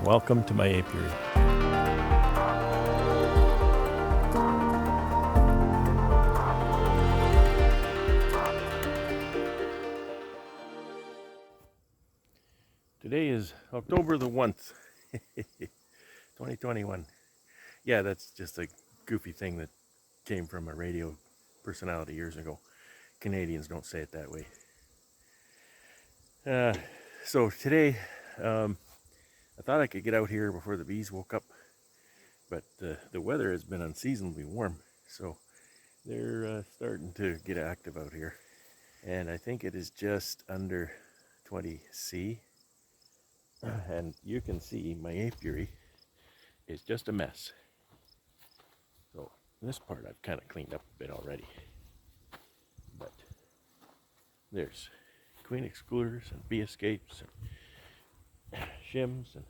Welcome to my apiary. Today is October the 1st, 2021. Yeah, that's just a goofy thing that came from a radio personality years ago. Canadians don't say it that way. So today, I thought I could get out here before the bees woke up, but the weather has been unseasonably warm, so they're starting to get active out here. And I think it is just under 20 C. And you can see my apiary is just a mess. So this part I've kind of cleaned up a bit already. But there's queen excluders and bee escapes and shims and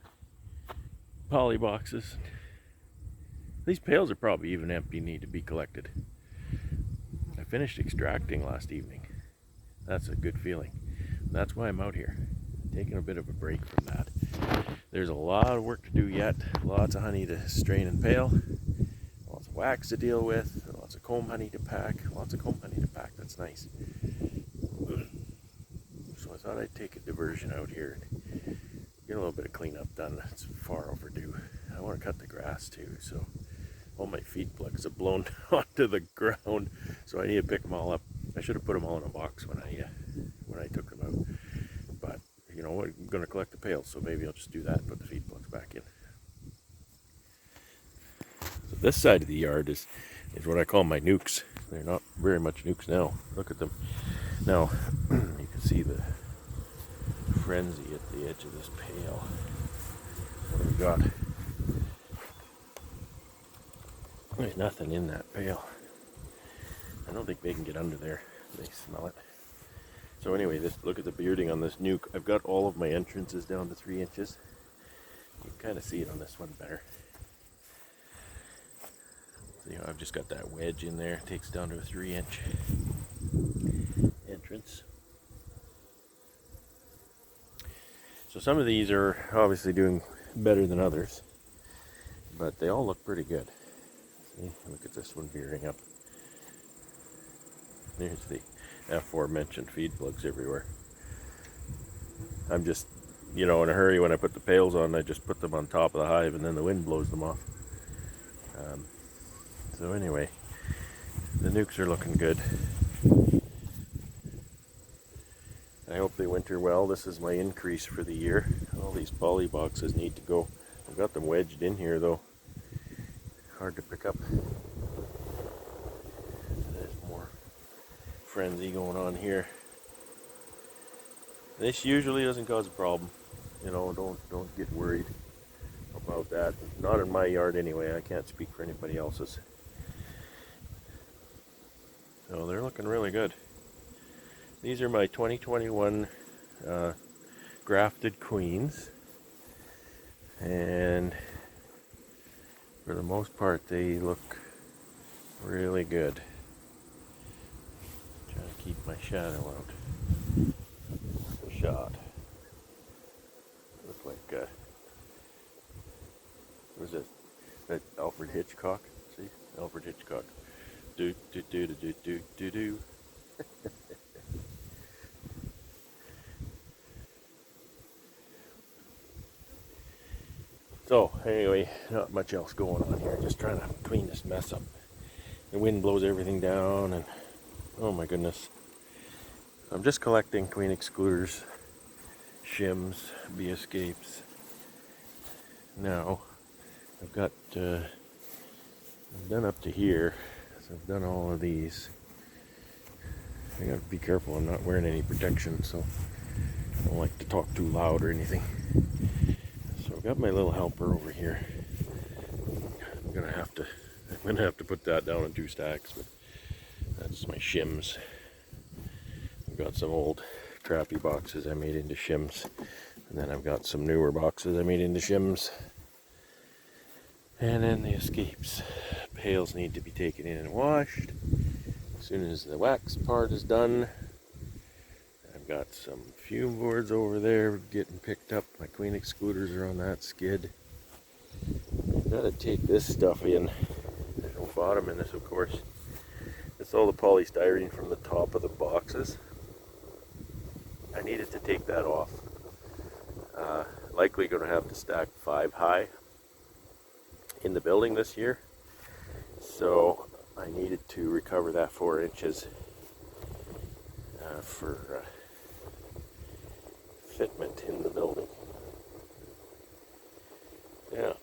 poly boxes. These pails are probably even empty, need to be collected. I finished extracting last evening. That's a good feeling. That's why I'm out here, taking a bit of a break from that. There's a lot of work to do yet, lots of honey to strain and pale, lots of wax to deal with, lots of comb honey to pack. That's nice. So I thought I'd take a diversion out here and get a little bit of cleanup done. It's far overdue. I want to cut the grass too, so all my feed plugs have blown onto the ground, so I need to pick them all up. I should have put them all in a box when I took them out. But you know what, I'm going to collect the pails, so maybe I'll just do that and put the feed plugs back in. So this side of the yard is what I call my nukes. They're not very much nukes now. Look at them. Now, you can see the frenzy at the edge of this pail. What do we got? There's nothing in that pail. I don't think they can get under there. They smell it. So anyway, look at the bearding on this nuke. I've got all of my entrances down to 3 inches. You can kind of see it on this one better. So, you know, I've just got that wedge in there. It takes down to a 3-inch entrance. So some of these are obviously doing better than others, but they all look pretty good. See, look at this one bearding up. There's the aforementioned feed plugs everywhere. I'm just, you know, in a hurry when I put the pails on. I just put them on top of the hive and then the wind blows them off. So anyway, the nukes are looking good. I hope they winter well. This is my increase for the year. All these poly boxes need to go. I've got them wedged in here though. Hard to pick up. There's more frenzy going on here. This usually doesn't cause a problem. You know, don't get worried about that. Not in my yard anyway. I can't speak for anybody else's. So they're looking really good. These are my 2021 grafted queens, and for the most part they look really good. Trying to keep my shadow out. Shot. Look like what was this? That Alfred Hitchcock? See, Alfred Hitchcock. Do do do do do do do. So anyway, not much else going on here. Just trying to clean this mess up. The wind blows everything down, and oh my goodness. I'm just collecting queen excluders, shims, bee escapes. Now I've got I've done up to here. So I've done all of these. I gotta be careful. I'm not wearing any protection, so I don't like to talk too loud or anything. So I've got my little helper over here. I'm gonna have to put that down in 2 stacks, but that's my shims. I've got some old crappy boxes I made into shims, and then I've got some newer boxes I made into shims, and then the escapes. Pails need to be taken in and washed. As soon as the wax part is done, I've got some fume boards over there getting picked up. My queen excluders are on that skid. Gotta take this stuff in. There's no bottom in this, of course. It's all the polystyrene from the top of the boxes. I needed to take that off. Likely going to have to stack 5 high in the building this year. So I needed to recover that 4 inches for fitment in the building. Yeah.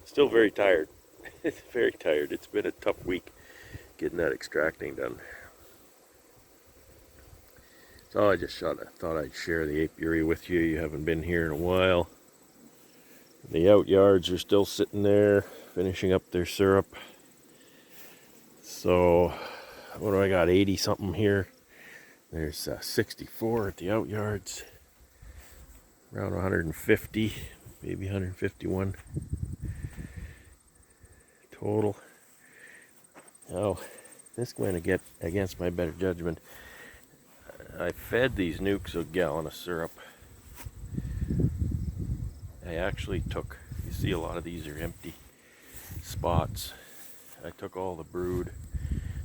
Still very tired. It's very tired. It's been a tough week getting that extracting done. So I just thought I'd share the apiary with you. You haven't been here in a while. The outyards are still sitting there, finishing up their syrup. So, what do I got? 80 something here. There's 64 at the outyards. Around 150, maybe 151 total. Oh, this is going to get against my better judgment. I fed these nukes a gallon of syrup. I actually took, you see a lot of these are empty spots. I took all the brood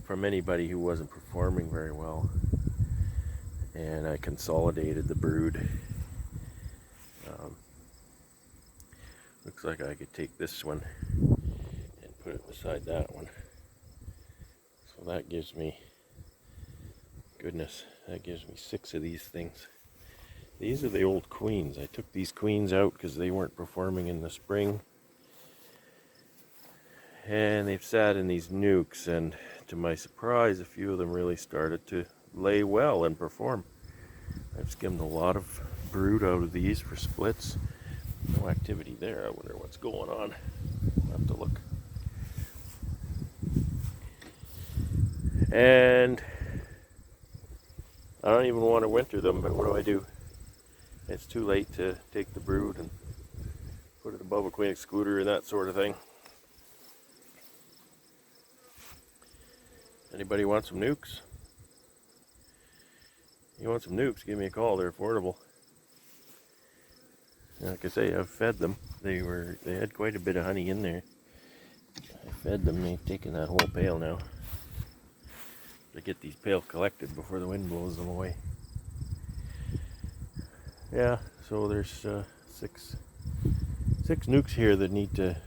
from anybody who wasn't performing very well, and I consolidated the brood. Looks like I could take this one and put it beside that one. So that gives me, goodness, that gives me 6 of these things. These are the old queens. I took these queens out because they weren't performing in the spring. And they've sat in these nukes, and to my surprise, a few of them really started to lay well and perform. I've skimmed a lot of brood out of these for splits. No activity there. I wonder what's going on. I'll have to look. And I don't even want to winter them, but what do I do? It's too late to take the brood and put it above a queen excluder and that sort of thing. Anybody want some nukes? You want some nukes, give me a call. They're affordable. Like I say, I've fed them. They had quite a bit of honey in there. I fed them. They've taken that whole pail now. To get these pails collected before the wind blows them away. Yeah, so there's 6 nukes here that need a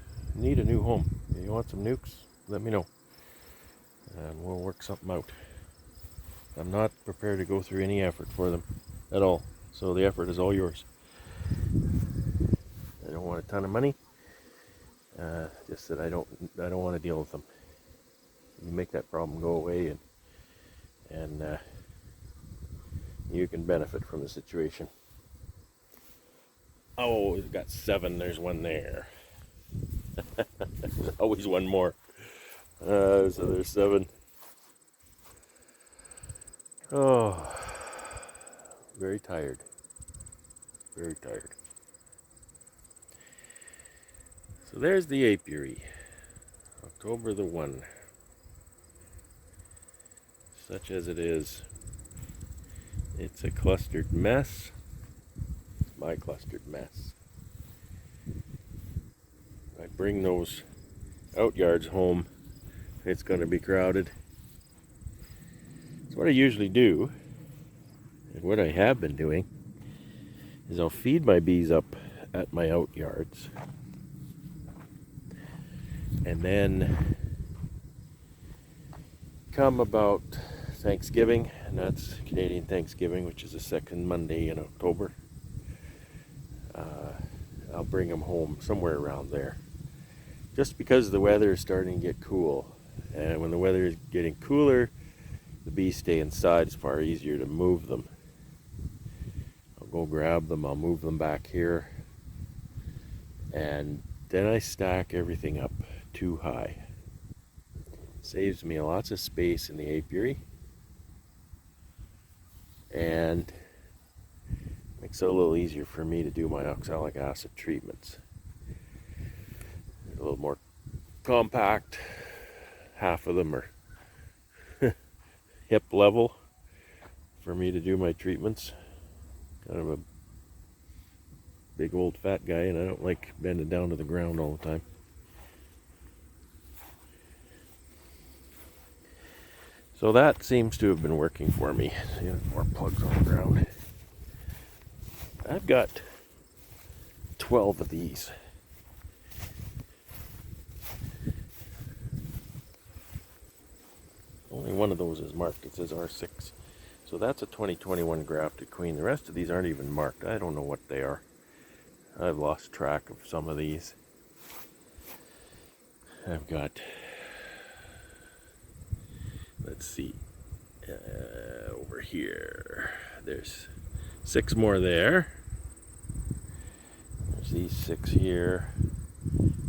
new home. If you want some nukes, let me know, and we'll work something out. I'm not prepared to go through any effort for them at all, so the effort is all yours. I don't want a ton of money, just that I don't want to deal with them. You make that problem go away, and you can benefit from the situation. Oh, we've got 7. There's one there. There's always one more. So there's 7. Oh, very tired. Very tired. So there's the apiary. October the 1. Such as it is. It's a clustered mess. My clustered mess. I bring those outyards home, it's going to be crowded. So what I usually do, and what I have been doing, is I'll feed my bees up at my outyards, and then come about Thanksgiving, and that's Canadian Thanksgiving, which is the second Monday in October. I'll bring them home somewhere around there, just because the weather is starting to get cool, and when the weather is getting cooler, the bees stay inside. It's far easier to move them. I'll go grab them, I'll move them back here, and then I stack everything up too high. Saves me lots of space in the apiary, and makes it a little easier for me to do my oxalic acid treatments. A little more compact. Half of them are hip level for me to do my treatments. Kind of a big old fat guy, and I don't like bending down to the ground all the time. So that seems to have been working for me. See, more plugs on the ground. I've got 12 of these. Only one of those is marked. It says R6. So that's a 2021 grafted queen. The rest of these aren't even marked. I don't know what they are. I've lost track of some of these. I've got, let's see, over here. There's 6 more there. There's these 6 here.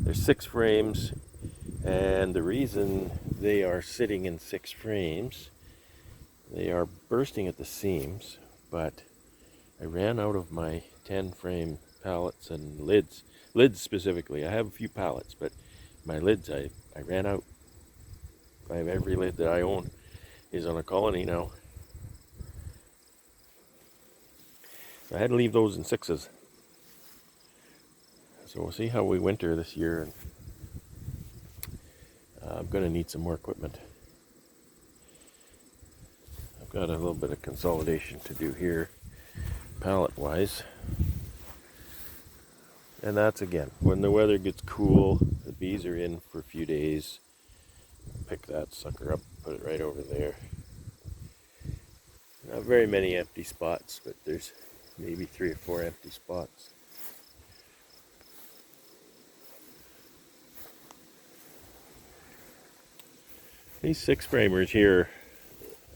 There's 6 frames, and the reason they are sitting in 6 frames, they are bursting at the seams, but I ran out of my 10 frame pallets and lids specifically. I have a few pallets, but my lids, I ran out. I have every lid that I own is on a colony now. I had to leave those in 6s. So we'll see how we winter this year. And I'm going to need some more equipment. I've got a little bit of consolidation to do here, pallet wise. And that's again, when the weather gets cool, the bees are in for a few days. Pick that sucker up, put it right over there. Not very many empty spots, but there's maybe 3 or 4 empty spots. These 6 framers here,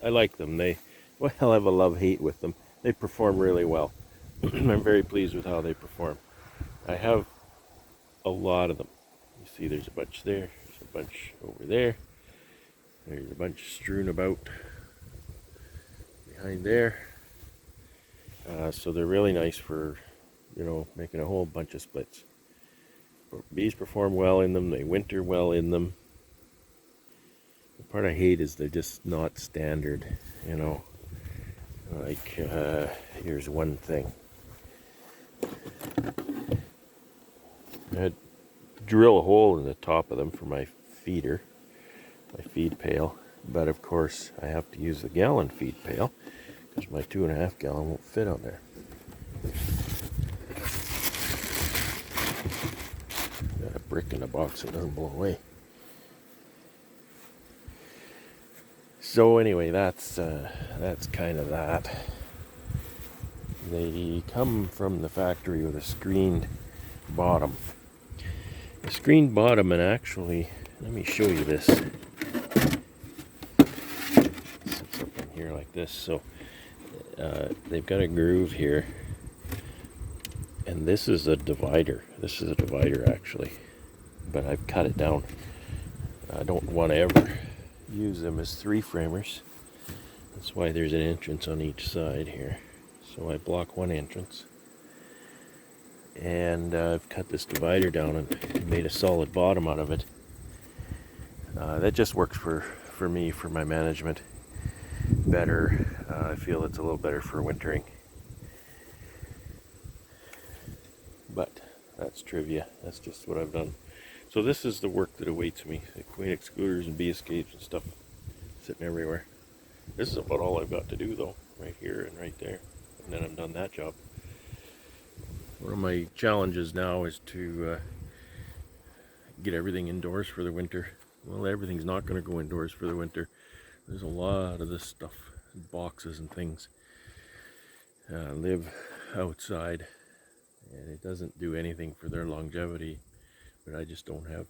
I like them. I have a love-hate with them. They perform really well. I'm very pleased with how they perform. I have a lot of them. You see there's a bunch there, there's a bunch over there. There's a bunch strewn about behind there. So they're really nice for, making a whole bunch of splits. Bees perform well in them, they winter well in them. The part I hate is they're just not standard, Like, here's one thing. I had to drill a hole in the top of them for my feeder, my feed pail. But of course, I have to use the gallon feed pail because my 2.5 gallon won't fit on there. Got a brick in the box that doesn't blow away. So anyway, that's kind of that. They come from the factory with a screened bottom. A screened bottom, and actually, let me show you this. It sits up in here like this. So they've got a groove here, and this is a divider. This is a divider actually, but I've cut it down. I don't want to ever use them as 3 framers. That's why there's an entrance on each side here. So I block one entrance. And I've cut this divider down and made a solid bottom out of it. That just works for me, for my management, better. I feel it's a little better for wintering. But that's trivia. That's just what I've done. So this is the work that awaits me. The queen excluders and bee escapes and stuff sitting everywhere. This is about all I've got to do though, right here and right there. And then I'm done that job. One of my challenges now is to get everything indoors for the winter. Well, everything's not going to go indoors for the winter. There's a lot of this stuff, boxes and things, live outside, and it doesn't do anything for their longevity. But I just don't have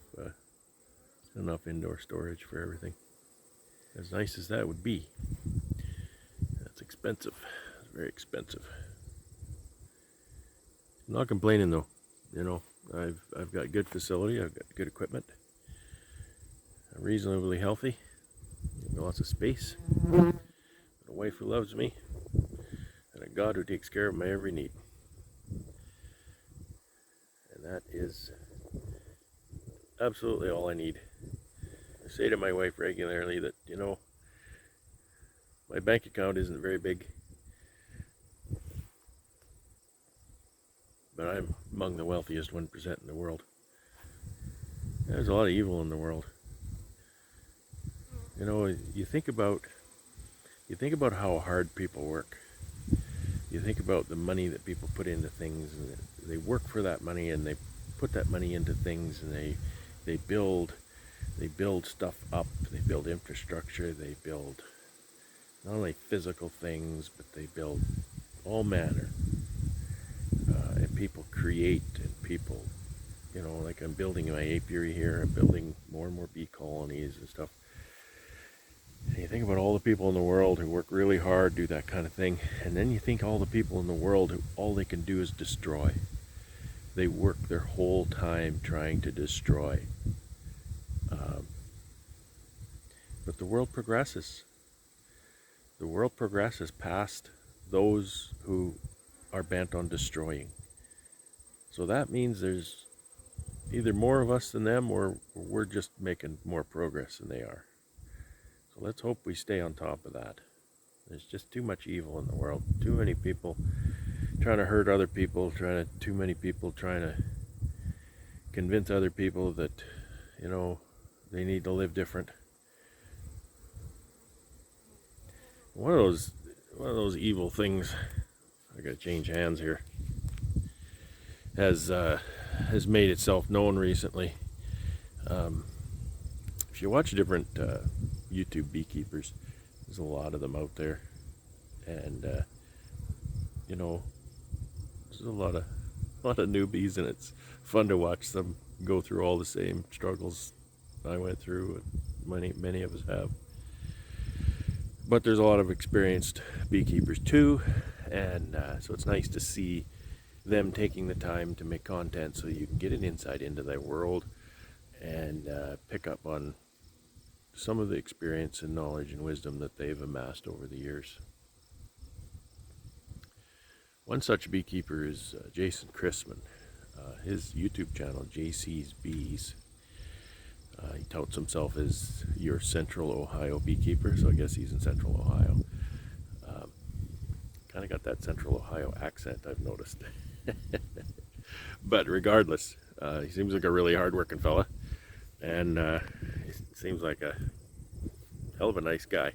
enough indoor storage for everything. As nice as that would be, that's expensive. It's very expensive. I'm not complaining though. I've got good facility. I've got good equipment. I'm reasonably healthy. Lots of space. A wife who loves me, and a God who takes care of my every need. And that is absolutely all I need. I say to my wife regularly that, my bank account isn't very big. but I'm among the wealthiest 1% in the world. There's a lot of evil in the world. You know, you think about how hard people work. You think about the money that people put into things, and they work for that money, and they put that money into things, and they build stuff up. They build infrastructure. They build not only physical things, but they build all manner. And people create, and people, you know, like I'm building my apiary here. I'm building more and more bee colonies and stuff. And you think about all the people in the world who work really hard, do that kind of thing, and then you think all the people in the world who all they can do is destroy. They work their whole time trying to destroy. But the world progresses. The world progresses past those who are bent on destroying. So that means there's either more of us than them, or we're just making more progress than they are. So let's hope we stay on top of that. There's just too much evil in the world. Too many people trying to hurt other people, too many people trying to convince other people that, you know, they need to live different. One of those evil things, I gotta change hands here, has made itself known recently. If you watch different YouTube beekeepers, there's a lot of them out there, and you know, there's a lot of newbies, and it's fun to watch them go through all the same struggles I went through, and many of us have. But there's a lot of experienced beekeepers too, and so it's nice to see them taking the time to make content so you can get an insight into their world and pick up on some of the experience and knowledge and wisdom that they've amassed over the years. One such beekeeper is Jason Chrisman. His YouTube channel, JC's Bees. He touts himself as your Central Ohio beekeeper, so I guess he's in Central Ohio. Kind of got that Central Ohio accent, I've noticed. But regardless, he seems like a really hard-working fella, and he seems like a hell of a nice guy.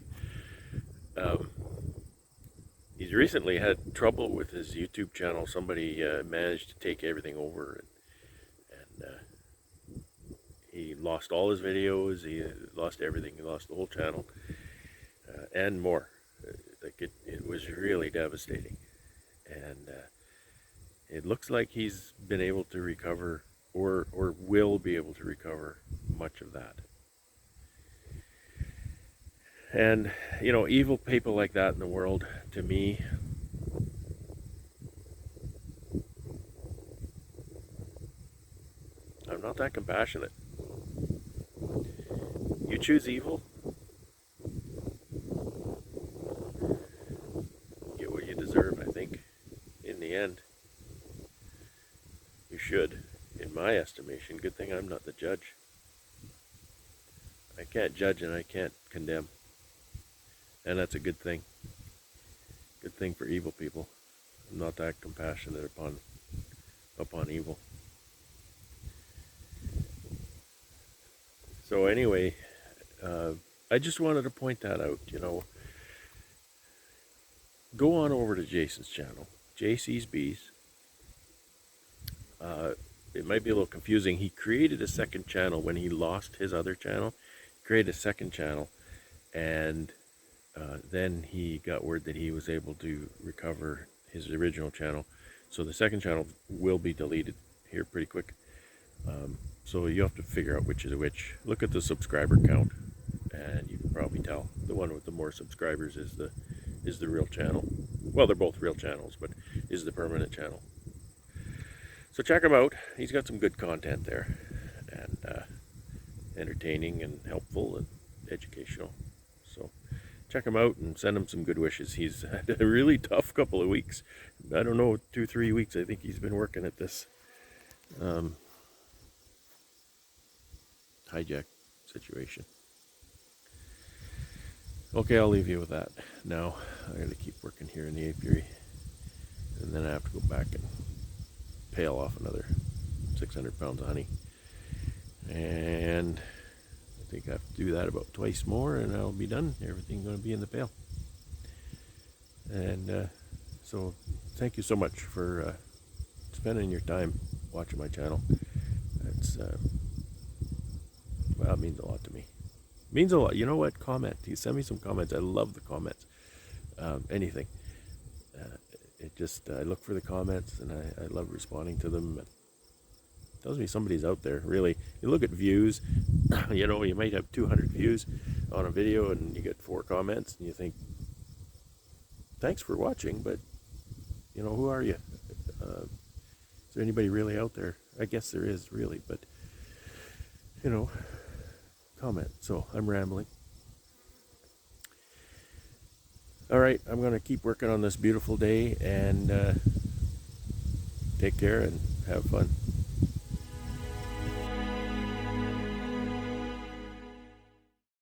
He's recently had trouble with his YouTube channel. Somebody managed to take everything over, and he lost all his videos. He lost everything. He lost the whole channel and more. Like it was really devastating, and it looks like he's been able to recover, or will be able to recover much of that. And you know, evil people like that in the world, to me, I'm not that compassionate. You choose evil, get what you deserve, I think. In the end, you should, in my estimation. Good thing I'm not the judge. I can't judge and I can't condemn. And that's a good thing. Good thing for evil people. I'm not that compassionate upon evil. So anyway, I just wanted to point that out, you know. Go on over to Jason's channel, JC's Bees. It might be a little confusing. He created a second channel when he lost his other channel. He created a second channel, and then he got word that he was able to recover his original channel. So the second channel will be deleted here pretty quick. So you have to figure out which is which. Look at the subscriber count, and you can probably tell. The one with the more subscribers is the real channel. Well, they're both real channels, but is the permanent channel. So check him out. He's got some good content there, and entertaining and helpful and educational. So check him out and send him some good wishes. He's had a really tough couple of weeks. I don't know, 2-3 weeks I think he's been working at this hijack situation. Okay, I'll leave you with that. Now I gotta keep working here in the apiary, and then I have to go back and pail off another 600 pounds of honey. And I think I have to do that about twice more and I'll be done. Everything's going to be in the pail. And so thank you so much for spending your time watching my channel. It's well, it means a lot to me. It means a lot. You know what? Comment. You send me some comments. I love the comments. Anything. It just I look for the comments and I love responding to them. It tells me somebody's out there. Really, you look at views. You know, you might have 200 views on a video and you get 4 comments, and you think, thanks for watching, but you know, who are you? Is there anybody really out there? I guess there is, really, but you know, comment. So I'm rambling. All right, I'm going to keep working on this beautiful day, and take care and have fun.